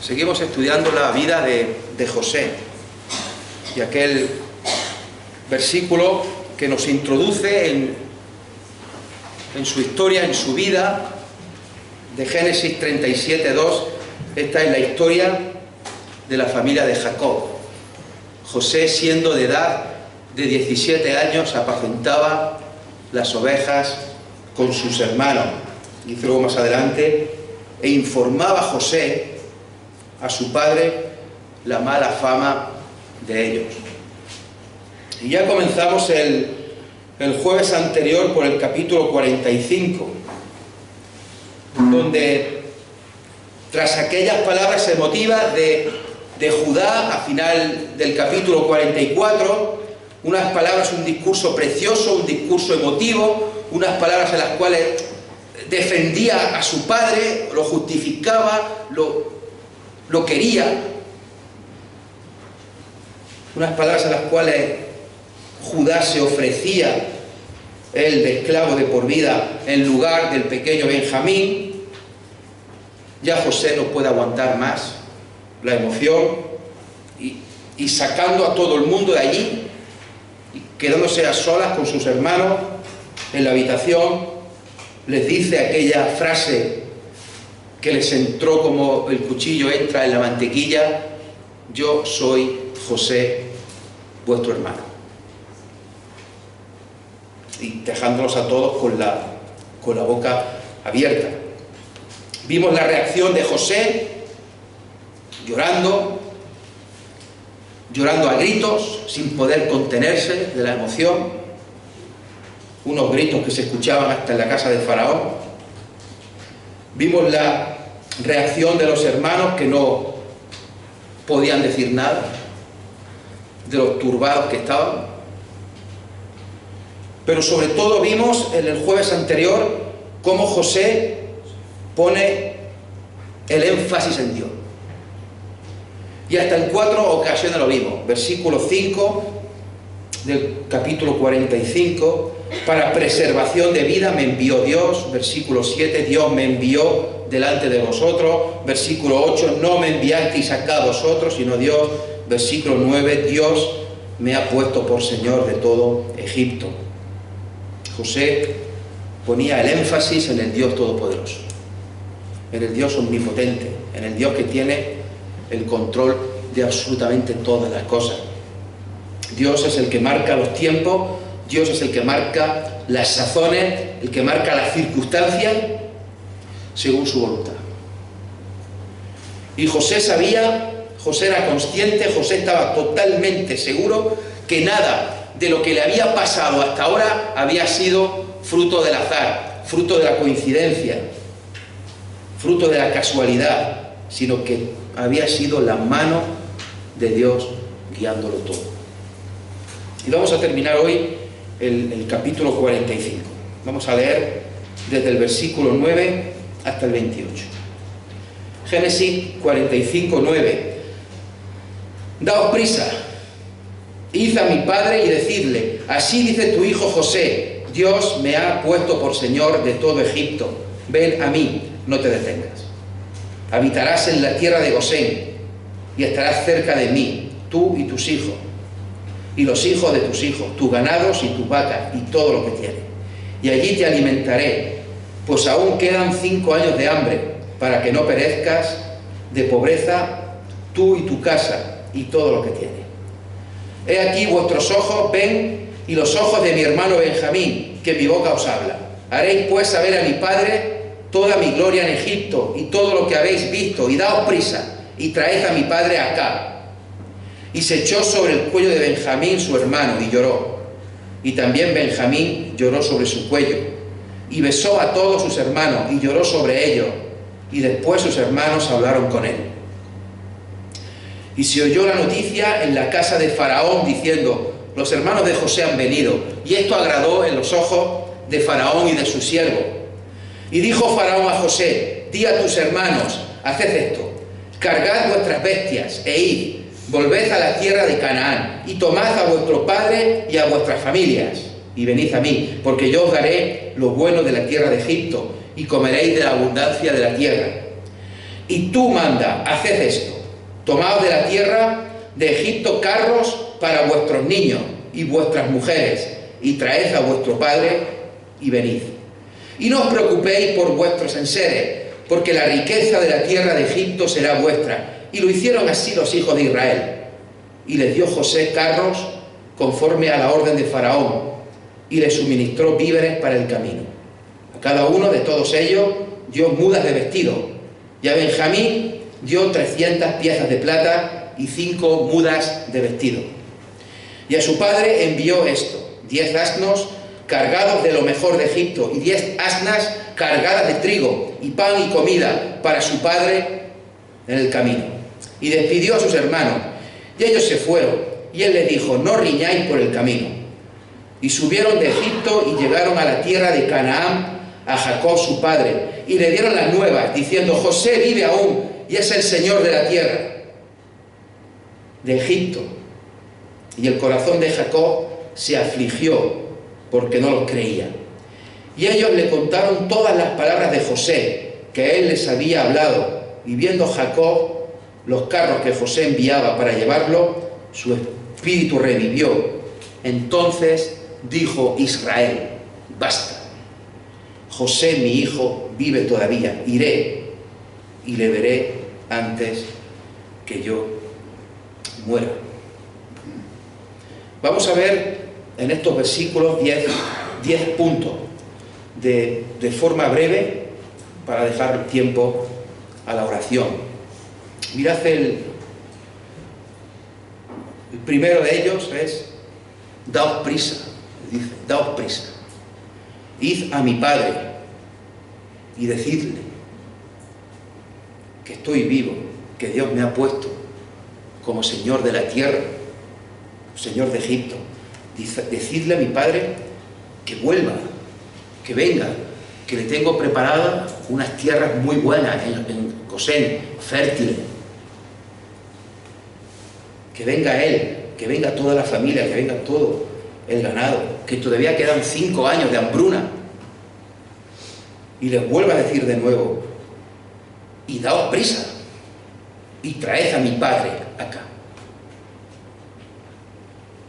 Seguimos estudiando la vida de José y aquel versículo que nos introduce en su historia, en su vida, de Génesis 37:2. Esta es la historia de la familia de Jacob. José, siendo de edad de 17 años, apacentaba las ovejas con sus hermanos. Dice luego más adelante: e informaba José a su padre la mala fama de ellos. Y ya comenzamos el jueves anterior por el capítulo 45, donde tras aquellas palabras emotivas de Judá, a final del capítulo 44, unas palabras, un discurso precioso, un discurso emotivo, unas palabras en las cuales defendía a su padre, lo justificaba, lo quería, unas palabras en las cuales Judá se ofrecía él de esclavo de por vida en lugar del pequeño Benjamín. Ya José no puede aguantar más la emoción y sacando a todo el mundo de allí y quedándose a solas con sus hermanos en la habitación, les dice aquella frase que les entró como el cuchillo entra en la mantequilla: yo soy José, vuestro hermano. Y dejándolos a todos con la boca abierta. Vimos la reacción de José, llorando a gritos, sin poder contenerse de la emoción. Unos gritos que se escuchaban hasta en la casa de Faraón. Vimos la reacción de los hermanos, que no podían decir nada, de los turbados que estaban. Pero sobre todo vimos en el jueves anterior cómo José pone el énfasis en Dios. Y hasta en 4 ocasiones lo vimos. Versículo 5 del capítulo 45: para preservación de vida me envió Dios. Versículo 7: Dios me envió delante de vosotros. Versículo 8: no me enviasteis acá vosotros, sino Dios. Versículo 9: Dios me ha puesto por Señor de todo Egipto. José ponía el énfasis en el Dios Todopoderoso, en el Dios omnipotente, en el Dios que tiene el control de absolutamente todas las cosas. Dios es el que marca los tiempos, Dios es el que marca las sazones, el que marca las circunstancias según su voluntad. Y José sabía, José era consciente, José estaba totalmente seguro que nada de lo que le había pasado hasta ahora había sido fruto del azar, fruto de la coincidencia, fruto de la casualidad, sino que había sido la mano de Dios guiándolo todo. Y vamos a terminar hoy el capítulo 45. Vamos a leer desde el versículo 9 hasta el 28. Génesis 45, 9. Daos prisa, id a mi padre y decidle: así dice tu hijo José, Dios me ha puesto por Señor de todo Egipto. Ven a mí, no te detengas. Habitarás en la tierra de Gosén y estarás cerca de mí, tú y tus hijos, y los hijos de tus hijos, tus ganados y tus vacas, y todo lo que tienes. Y allí te alimentaré, pues aún quedan 5 años de hambre, para que no perezcas de pobreza tú y tu casa, y todo lo que tienes. He aquí vuestros ojos ven, y los ojos de mi hermano Benjamín, que mi boca os habla. Haréis pues saber a mi padre toda mi gloria en Egipto, y todo lo que habéis visto, y daos prisa, y traed a mi padre acá. Y se echó sobre el cuello de Benjamín su hermano, y lloró. Y también Benjamín lloró sobre su cuello, y besó a todos sus hermanos, y lloró sobre ellos. Y después sus hermanos hablaron con él. Y se oyó la noticia en la casa de Faraón, diciendo: los hermanos de José han venido. Y esto agradó en los ojos de Faraón y de su siervo. Y dijo Faraón a José: di a tus hermanos, haced esto: cargad vuestras bestias e id, volved a la tierra de Canaán, y tomad a vuestro padre y a vuestras familias, y venid a mí, porque yo os daré lo bueno de la tierra de Egipto, y comeréis de la abundancia de la tierra. Y tú manda, haced esto, tomaos de la tierra de Egipto carros para vuestros niños y vuestras mujeres, y traed a vuestro padre y venid. Y no os preocupéis por vuestros enseres, porque la riqueza de la tierra de Egipto será vuestra. Y lo hicieron así los hijos de Israel. Y les dio José carros conforme a la orden de Faraón, y les suministró víveres para el camino. A cada uno de todos ellos dio mudas de vestido, y a Benjamín dio 300 piezas de plata y 5 mudas de vestido. Y a su padre envió esto: 10 asnos cargados de lo mejor de Egipto, y 10 asnas cargadas de trigo, y pan y comida para su padre en el camino. Y despidió a sus hermanos, y ellos se fueron, y él les dijo: no riñáis por el camino. Y subieron de Egipto y llegaron a la tierra de Canaán, a Jacob su padre, y le dieron las nuevas, diciendo: José vive aún, y es el Señor de la tierra de Egipto. Y el corazón de Jacob se afligió, porque no los creía. Y ellos le contaron todas las palabras de José, que él les había hablado, y viendo Jacob los carros que José enviaba para llevarlo, su espíritu revivió. Entonces dijo Israel: basta, José mi hijo vive todavía, iré y le veré antes que yo muera. Vamos a ver en estos versículos 10 puntos de forma breve, para dejar tiempo a la oración. Mirad el primero de ellos es: daos prisa, dice, daos prisa. Id a mi padre y decidle que estoy vivo, que Dios me ha puesto como Señor de la tierra, Señor de Egipto. Decidle a mi padre que vuelva, que venga, que le tengo preparadas unas tierras muy buenas en Gosén, fértiles. Que venga él, que venga toda la familia, que venga todo el ganado, que todavía quedan 5 años de hambruna. Y les vuelvo a decir de nuevo: y daos prisa, y traed a mi padre acá.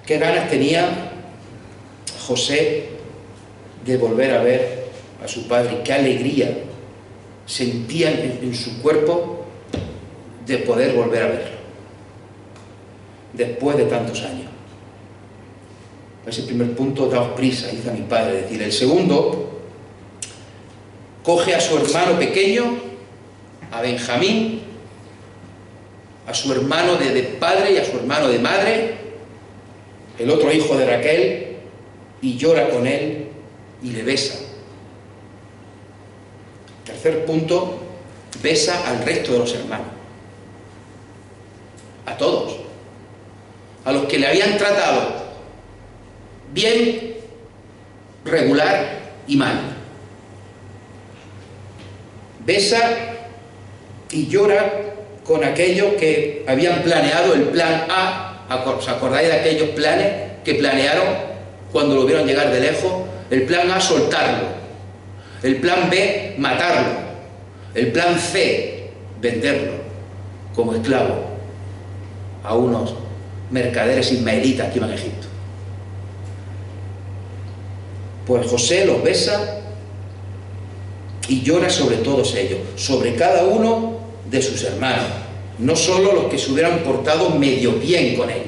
Qué ganas tenía José de volver a ver a su padre, qué alegría sentía en su cuerpo de poder volver a verlo después de tantos años. Ese primer punto: daos prisa, id a mi padre. Es decir, el segundo, coge a su hermano pequeño, a Benjamín, a su hermano de padre y a su hermano de madre, el otro hijo de Raquel, y llora con él y le besa. Tercer punto, besa al resto de los hermanos, a todos, a los que le habían tratado bien, regular y mal. Besa y llora con aquellos que habían planeado el plan A. ¿Os acordáis de aquellos planes que planearon cuando lo vieron llegar de lejos? El plan A, soltarlo. El plan B, matarlo. El plan C, venderlo como esclavo a unos mercaderes ismaelitas que iban a Egipto. Pues José los besa y llora sobre todos ellos, sobre cada uno de sus hermanos, no solo los que se hubieran portado medio bien con él.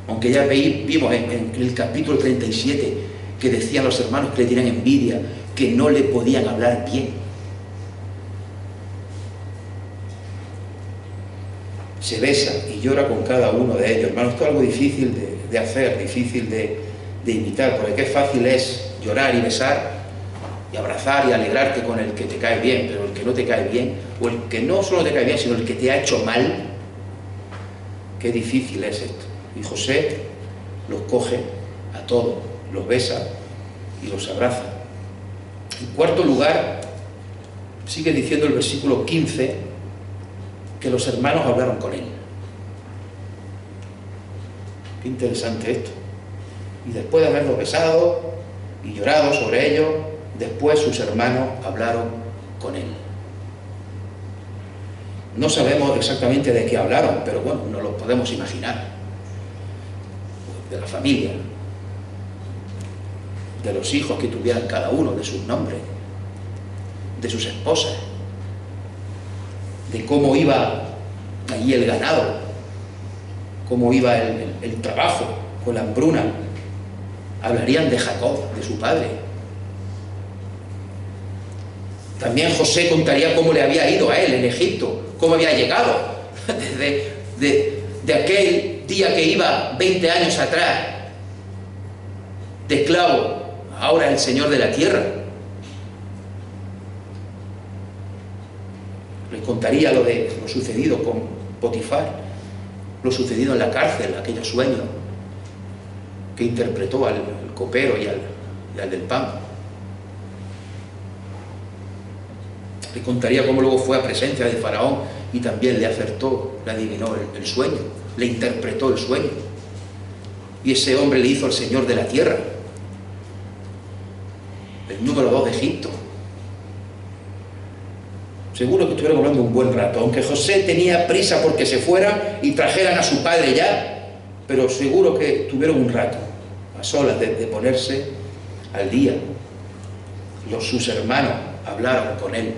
Aunque ya vimos en el capítulo 37 que decían los hermanos que le tenían envidia, que no le podían hablar bien. Se besa y llora con cada uno de ellos. Hermanos, esto es algo difícil de hacer, difícil de imitar, porque qué fácil es llorar y besar y abrazar y alegrarte con el que te cae bien, pero el que no te cae bien, o el que no solo te cae bien, sino el que te ha hecho mal, qué difícil es esto. Y José los coge a todos, los besa y los abraza. En cuarto lugar, sigue diciendo el versículo 15, que los hermanos hablaron con él. Qué interesante esto. Y después de haberlos besado y llorado sobre ellos, después sus hermanos hablaron con él. No sabemos exactamente de qué hablaron, pero bueno, nos lo podemos imaginar. De la familia, de los hijos que tuvieran cada uno, de sus nombres, de sus esposas, de cómo iba allí el ganado, cómo iba el trabajo con la hambruna. Hablarían de Jacob, de su padre. También José contaría cómo le había ido a él en Egipto, cómo había llegado de aquel día que iba 20 años atrás de esclavo, ahora el Señor de la tierra. Les contaría lo sucedido con Potifar, lo sucedido en la cárcel, aquellos sueños que interpretó al copero y al del pan. Le contaría cómo luego fue a presencia de Faraón y también le acertó, le adivinó el sueño, le interpretó el sueño. Y ese hombre le hizo el Señor de la tierra, el número 2 de Egipto. Seguro que estuvieron hablando un buen rato, aunque José tenía prisa porque se fuera y trajeran a su padre ya, pero seguro que tuvieron un rato, a solas de ponerse al día. Sus hermanos hablaron con él.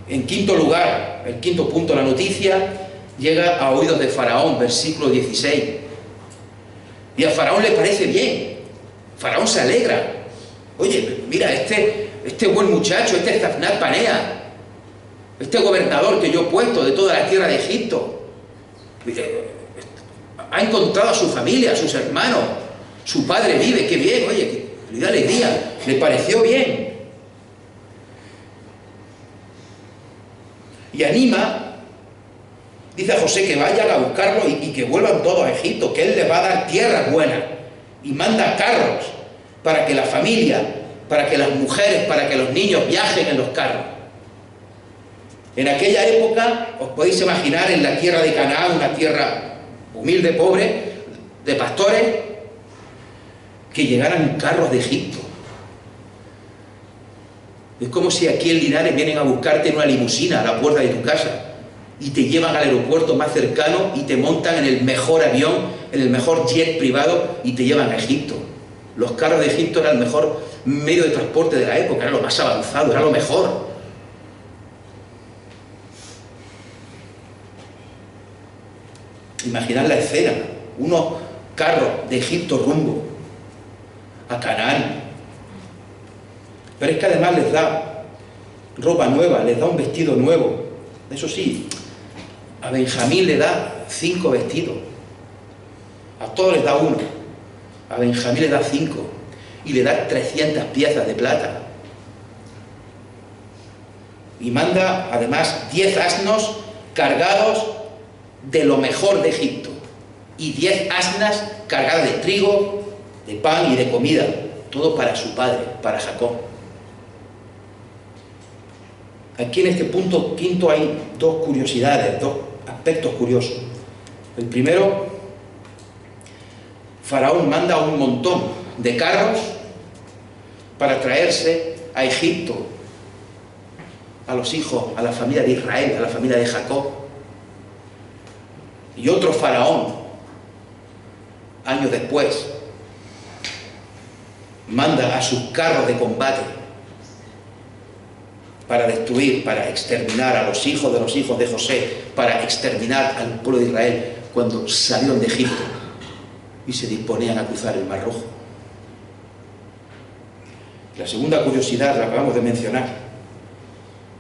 En quinto lugar, el quinto punto de la noticia, llega a oídos de Faraón, versículo 16. Y a Faraón le parece bien. Faraón se alegra. Oye, mira, este buen muchacho, este Zafnat Panea, este gobernador que yo he puesto de toda la tierra de Egipto, ha encontrado a su familia, a sus hermanos, su padre vive, qué bien, oye, le da alegría, le pareció bien. Y anima, dice a José que vayan a buscarlo y que vuelvan todos a Egipto, que él les va a dar tierras buenas, y manda carros para que la familia, para que las mujeres, para que los niños viajen en los carros. En aquella época, os podéis imaginar, en la tierra de Canaán, una tierra humilde, pobre, de pastores, que llegaran carros de Egipto. Es como si aquí en Linares vienen a buscarte en una limusina a la puerta de tu casa y te llevan al aeropuerto más cercano y te montan en el mejor avión, en el mejor jet privado y te llevan a Egipto. Los carros de Egipto eran el mejor medio de transporte de la época, era lo más avanzado, era lo mejor. Imaginad la escena, unos carros de Egipto rumbo a Canaán. Pero es que además les da ropa nueva, les da un vestido nuevo. Eso sí, a Benjamín le da 5 vestidos. A todos les da uno. A Benjamín le da 5. Y le da 300 piezas de plata. Y manda además 10 asnos cargados de lo mejor de Egipto. Y 10 asnas cargadas de trigo, de pan y de comida. Todo para su padre, para Jacob. Aquí en este punto quinto hay dos curiosidades, dos aspectos curiosos. El primero, Faraón manda un montón de carros para traerse a Egipto a los hijos, a la familia de Israel, a la familia de Jacob. Y otro faraón, años después, manda a sus carros de combate para destruir, para exterminar a los hijos de José, para exterminar al pueblo de Israel cuando salieron de Egipto y se disponían a cruzar el Mar Rojo. La segunda curiosidad la acabamos de mencionar.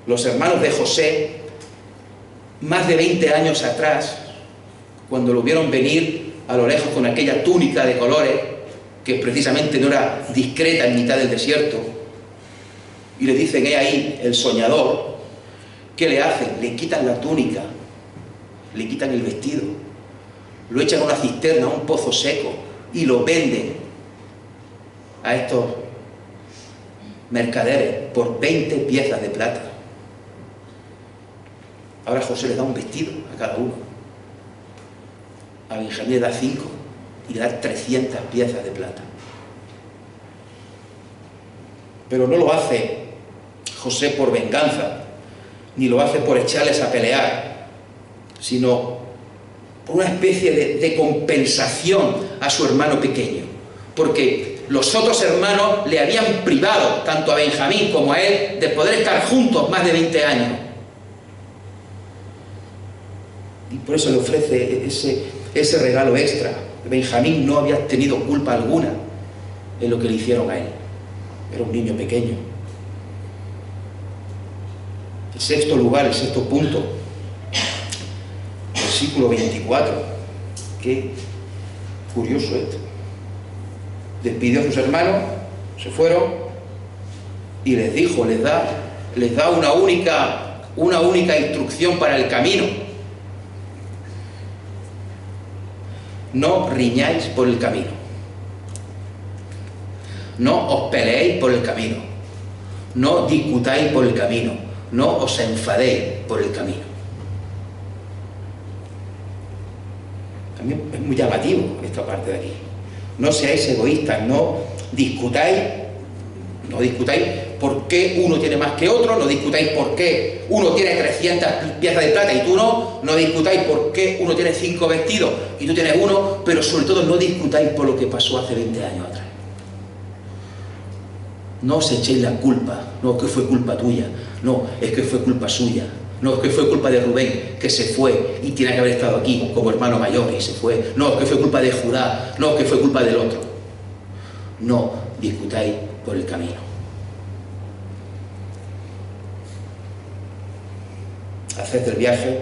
Los hermanos de José, más de 20 años atrás, cuando lo vieron venir a lo lejos con aquella túnica de colores, que precisamente no era discreta en mitad del desierto, y le dicen, he ahí el soñador, ¿qué le hacen? Le quitan la túnica, le quitan el vestido, lo echan a una cisterna, a un pozo seco, y lo venden a estos mercaderes por 20 piezas de plata. Ahora José les da un vestido a cada uno. A Benjamín le da 5 y le da 300 piezas de plata. Pero no lo hace José por venganza, ni lo hace por echarles a pelear, sino por una especie de compensación a su hermano pequeño, porque los otros hermanos le habían privado, tanto a Benjamín como a él, de poder estar juntos más de 20 años. Y por eso le ofrece ese regalo extra. Benjamín no había tenido culpa alguna en lo que le hicieron a él. Era un niño pequeño. El sexto lugar, el sexto punto, versículo 24. Qué curioso esto. Despidió a sus hermanos, se fueron y les dijo, les da una única instrucción para el camino. No riñáis por el camino. No os peleéis por el camino. No discutáis por el camino. No os enfadéis por el camino. También es muy llamativo esta parte de aquí. No seáis egoístas, no discutáis por qué uno tiene más que otro, no discutáis por qué uno tiene 300 piezas de plata y tú no discutáis por qué uno tiene 5 vestidos y tú tienes uno, pero sobre todo no discutáis por lo que pasó hace 20 años atrás. No os echéis la culpa, no es que fue culpa tuya, no, es que fue culpa suya, no, es que fue culpa de Rubén, que se fue y tiene que haber estado aquí como hermano mayor y se fue, no, es que fue culpa de Judá, no, es que fue culpa del otro. No discutáis por el camino. Haced el viaje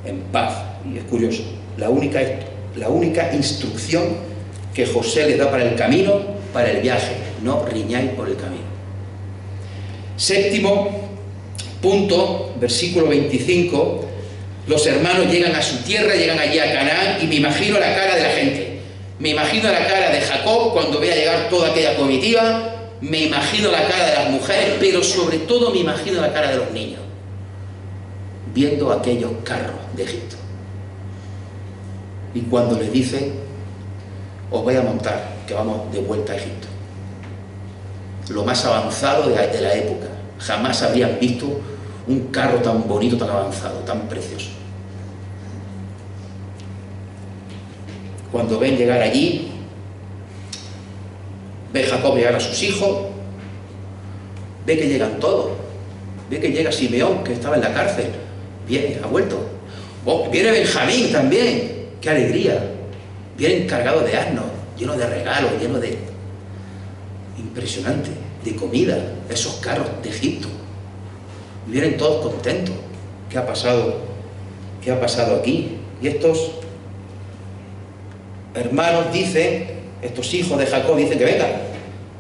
en paz. Y es curioso, la única instrucción que José le da para el camino, para el viaje: no riñáis por el camino. Séptimo punto, versículo 25. Los hermanos llegan a su tierra, llegan allí a Canaán, y me imagino la cara de la gente. Me imagino la cara de Jacob cuando vea llegar toda aquella comitiva, me imagino la cara de las mujeres, pero sobre todo me imagino la cara de los niños, viendo aquellos carros de Egipto. Y cuando les dice: os voy a montar, que vamos de vuelta a Egipto. Lo más avanzado de la época. Jamás habrían visto un carro tan bonito, tan avanzado, tan precioso. Cuando ven llegar allí, ve Jacob llegar a sus hijos, ve que llegan todos, ve que llega Simeón, que estaba en la cárcel, viene, ha vuelto. Oh, viene Benjamín también, qué alegría. Vienen cargados de asnos, llenos de regalos, llenos de... impresionante, de comida, esos carros de Egipto. Y vienen todos contentos. ¿Qué ha pasado? ¿Qué ha pasado aquí? Y estos hermanos dicen, estos hijos de Jacob dicen que vengan,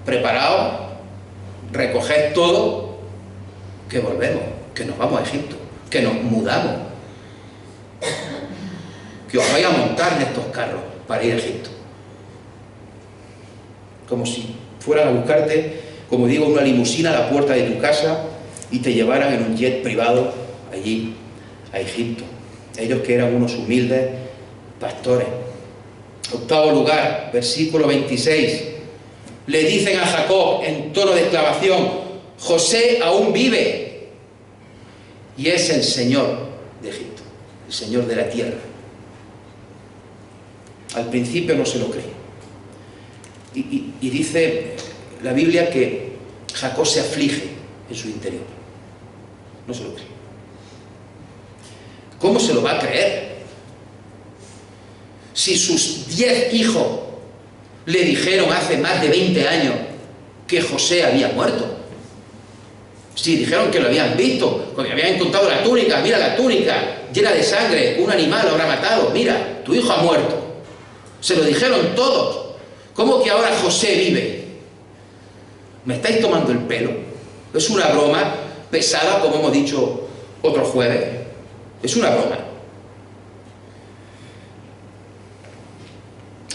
preparaos, recoged todo, que volvemos, que nos vamos a Egipto, que nos mudamos, que os vais a montar en estos carros para ir a Egipto. Como si fueran a buscarte, como digo, una limusina a la puerta de tu casa y te llevaran en un jet privado allí a Egipto. Ellos que eran unos humildes pastores. Octavo lugar, versículo 26. Le dicen a Jacob en tono de exclamación: José aún vive y es el Señor de Egipto, el Señor de la tierra. Al principio no se lo cree. Y dice la Biblia que Jacob se aflige en su interior. No se lo cree. ¿Cómo se lo va a creer? Si sus 10 hijos le dijeron hace más de 20 años que José había muerto. Si dijeron que lo habían visto, porque habían encontrado la túnica, mira la túnica, llena de sangre, un animal lo habrá matado, mira, tu hijo ha muerto. Se lo dijeron todos. ¿Cómo que ahora José vive? ¿Me estáis tomando el pelo? Es una broma pesada, como hemos dicho otro jueves. Es una broma.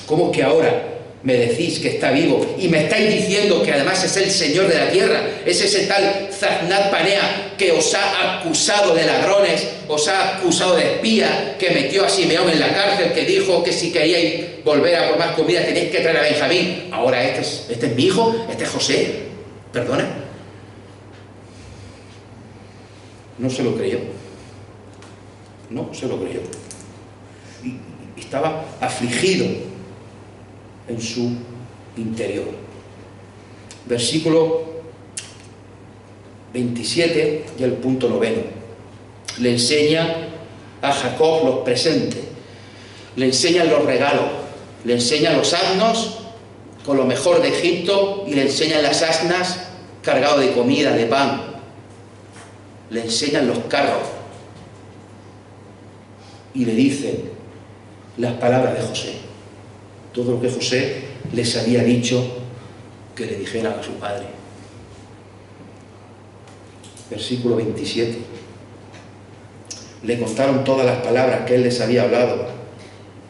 ¿Cómo que ahora me decís que está vivo y me estáis diciendo que además es el Señor de la tierra? Es ese tal Zaphnath Panea que os ha acusado de ladrones, os ha acusado de espía, que metió a Simeón en la cárcel, que dijo que si queríais volver a por más comida tenéis que traer a Benjamín. Ahora este es mi hijo, este es José. ¿Perdona? no se lo creyó. No se lo creyó. Y estaba afligido en su interior. Versículo 27 y el punto 9. Le enseña a Jacob los presentes, le enseñan los regalos, le enseñan los asnos con lo mejor de Egipto y le enseñan las asnas cargadas de comida, de pan, le enseñan los carros y le dicen las palabras de José, todo lo que José les había dicho que le dijeran a su padre. Versículo 27. Le contaron todas las palabras que él les había hablado,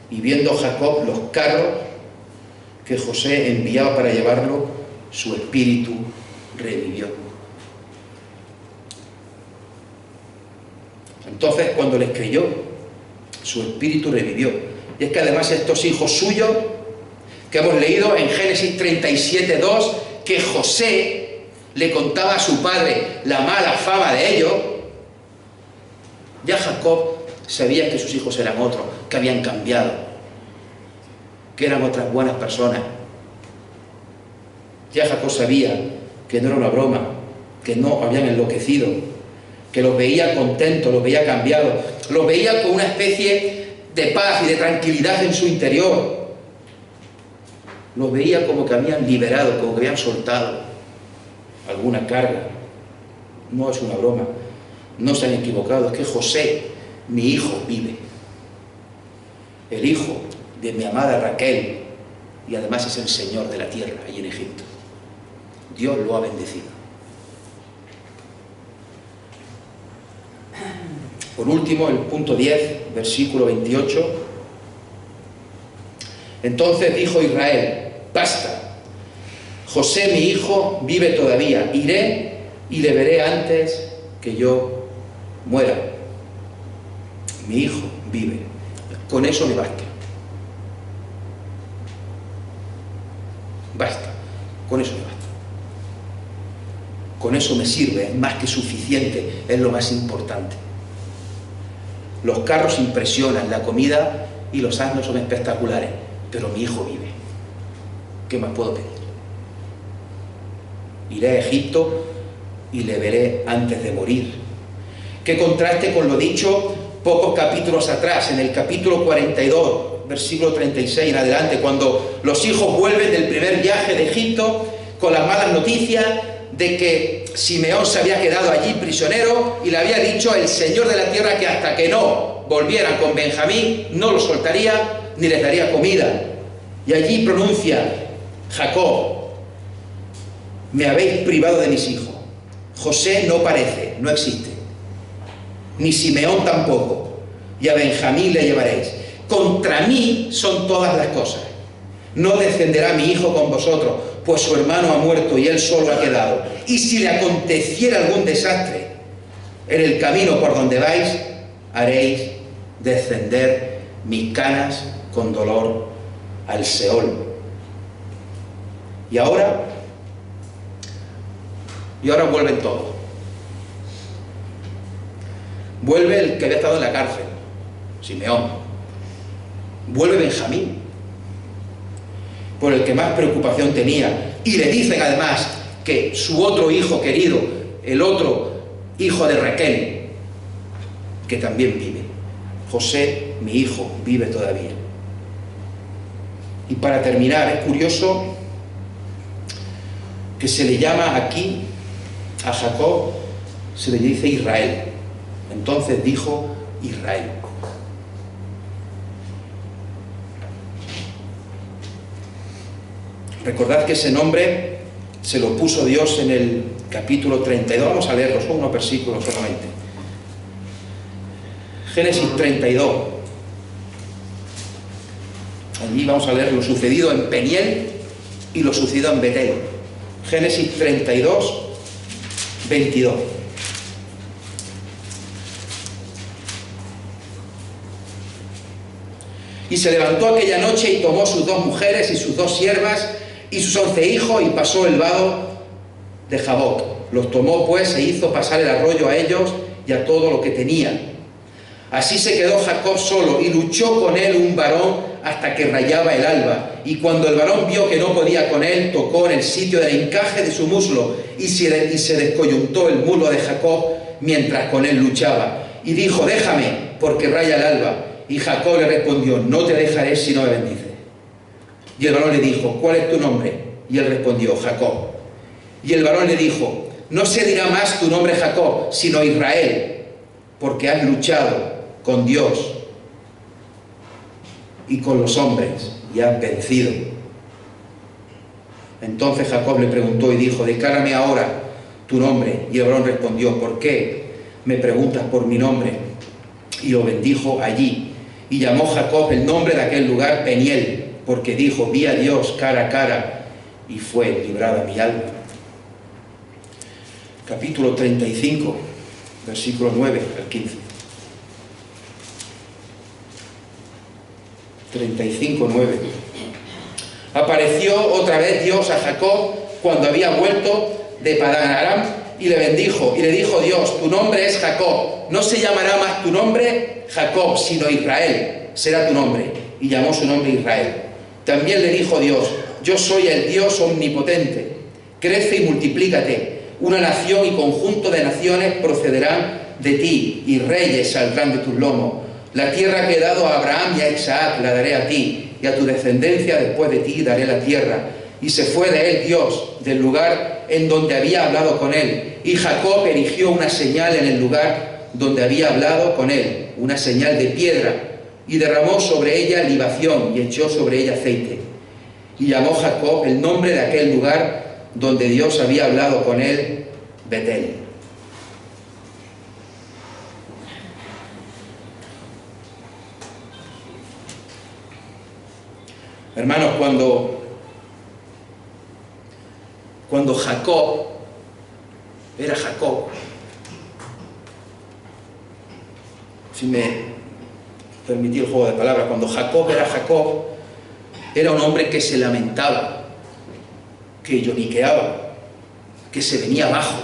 y viendo Jacob los carros que José enviaba para llevarlo, su espíritu revivió. Entonces, cuando les creyó, su espíritu revivió. Y es que además estos hijos suyos, que hemos leído en Génesis 37:2, que José le contaba a su padre la mala fama de ellos, ya Jacob sabía que sus hijos eran otros, que habían cambiado, que eran otras buenas personas. Ya Jacob sabía que no era una broma, que no habían enloquecido, que los veía contentos, los veía cambiados, los veía con una especie de paz y de tranquilidad en su interior. Los veía como que habían liberado, como que habían soltado alguna carga. No es una broma, no se han equivocado, es que José, mi hijo, vive. El hijo de mi amada Raquel, y además es el Señor de la tierra, ahí en Egipto. Dios lo ha bendecido. Por último, el punto 10, versículo 28. Entonces dijo Israel: basta, José mi hijo vive todavía, iré y le veré antes que yo muera. Mi hijo vive, con eso me basta. Basta, con eso me basta. Con eso me sirve, es más que suficiente, es lo más importante. Los carros impresionan, la comida y los asnos son espectaculares, pero mi hijo vive. ¿Qué más puedo pedir? Iré a Egipto y le veré antes de morir. Qué contraste con lo dicho pocos capítulos atrás, en el capítulo 42, versículo 36 en adelante, cuando los hijos vuelven del primer viaje de Egipto con las malas noticias de que Simeón se había quedado allí prisionero y le había dicho el Señor de la tierra que hasta que no volvieran con Benjamín no lo soltaría ni les daría comida. Y allí pronuncia Jacob: me habéis privado de mis hijos. José no parece, no existe, ni Simeón tampoco, y a Benjamín le llevaréis. Contra mí son todas las cosas. No descenderá mi hijo con vosotros, pues su hermano ha muerto y él solo ha quedado. Y si le aconteciera algún desastre en el camino por donde vais, haréis descender mis canas con dolor al Seol. Y ahora vuelven todos. Vuelve el que había estado en la cárcel, Simeón. Vuelve Benjamín, por el que más preocupación tenía. Y le dicen además que su otro hijo querido, el otro hijo de Raquel, que también vive. José, mi hijo, vive todavía. Y para terminar, es curioso que se le llama aquí a Jacob, se le dice Israel. Entonces dijo Israel. Recordad que ese nombre se lo puso Dios en el capítulo 32. Vamos a leerlo, son unos versículos solamente. Génesis 32. Allí vamos a leer lo sucedido en Peniel y lo sucedido en Betel. Génesis 32, 22. Y se levantó aquella noche y tomó sus 2 mujeres y sus 2 siervas y sus 11 hijos y pasó el vado de Jaboc. Los tomó pues e hizo pasar el arroyo a ellos y a todo lo que tenía. Así se quedó Jacob solo y luchó con él un varón hasta que rayaba el alba. Y cuando el varón vio que no podía con él, tocó en el sitio del encaje de su muslo y se descoyuntó el muslo de Jacob mientras con él luchaba. Y dijo: déjame, porque raya el alba. Y Jacob le respondió: no te dejaré si no me bendices. Y el varón le dijo: ¿cuál es tu nombre? Y él respondió: Jacob. Y el varón le dijo: no se dirá más tu nombre Jacob, sino Israel, porque has luchado con Dios y con los hombres y has vencido. Entonces Jacob le preguntó y dijo: declárame ahora tu nombre. Y el varón respondió: ¿por qué me preguntas por mi nombre? Y lo bendijo allí. Y llamó Jacob el nombre de aquel lugar Peniel, porque dijo: vi a Dios cara a cara y fue librada mi alma. Capítulo 35, versículo 9 al 15. 35, 9. Apareció otra vez Dios a Jacob cuando había vuelto de Padán Aram y le bendijo. Y le dijo Dios: tu nombre es Jacob, no se llamará más tu nombre Jacob, sino Israel será tu nombre. Y llamó su nombre Israel. También le dijo Dios: yo soy el Dios omnipotente, crece y multiplícate. Una nación y conjunto de naciones procederán de ti, y reyes saldrán de tus lomos. La tierra que he dado a Abraham y a Isaac la daré a ti, y a tu descendencia después de ti daré la tierra. Y se fue de él Dios del lugar en donde había hablado con él. Y Jacob erigió una señal en el lugar donde había hablado con él, una señal de piedra, y derramó sobre ella libación y echó sobre ella aceite. Y llamó Jacob el nombre de aquel lugar donde Dios había hablado con él, Betel. Hermanos, cuando Jacob era Jacob, si me permití el juego de palabras, cuando Jacob era Jacob, era un hombre que se lamentaba, que lloriqueaba, que se venía abajo.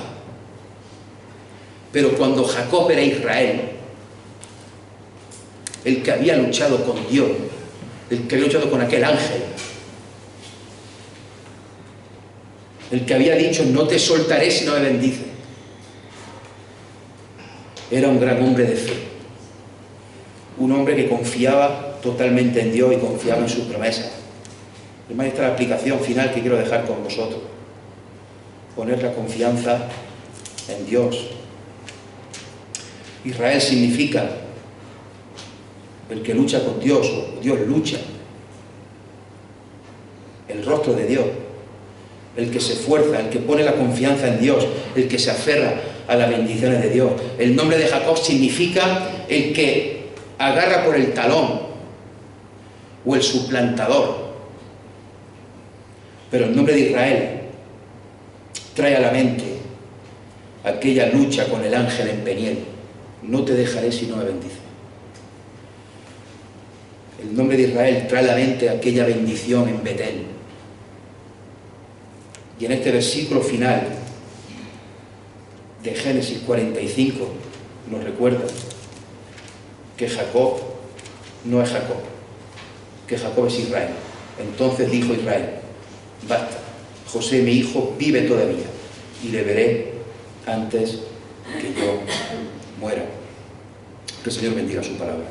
Pero cuando Jacob era Israel, el que había luchado con Dios, el que había luchado con aquel ángel, el que había dicho: no te soltaré si no me bendices, era un gran hombre de fe, un hombre que confiaba totalmente en Dios y confiaba en sus promesas. Hermano, esta es la aplicación final que quiero dejar con vosotros: poner la confianza en Dios. Israel significa el que lucha con Dios, o Dios lucha, el rostro de Dios, el que se esfuerza, el que pone la confianza en Dios, el que se aferra a las bendiciones de Dios. El nombre de Jacob significa el que agarra por el talón, o el suplantador. Pero el nombre de Israel trae a la mente aquella lucha con el ángel en Peniel: no te dejaré si no me bendices. El nombre de Israel trae a la mente aquella bendición en Betel. Y en este versículo final de Génesis 45 nos recuerda que Jacob no es Jacob, que Jacob es Israel. Entonces dijo Israel: basta, José mi hijo vive todavía y le veré antes que yo muera. Que el Señor bendiga su palabra.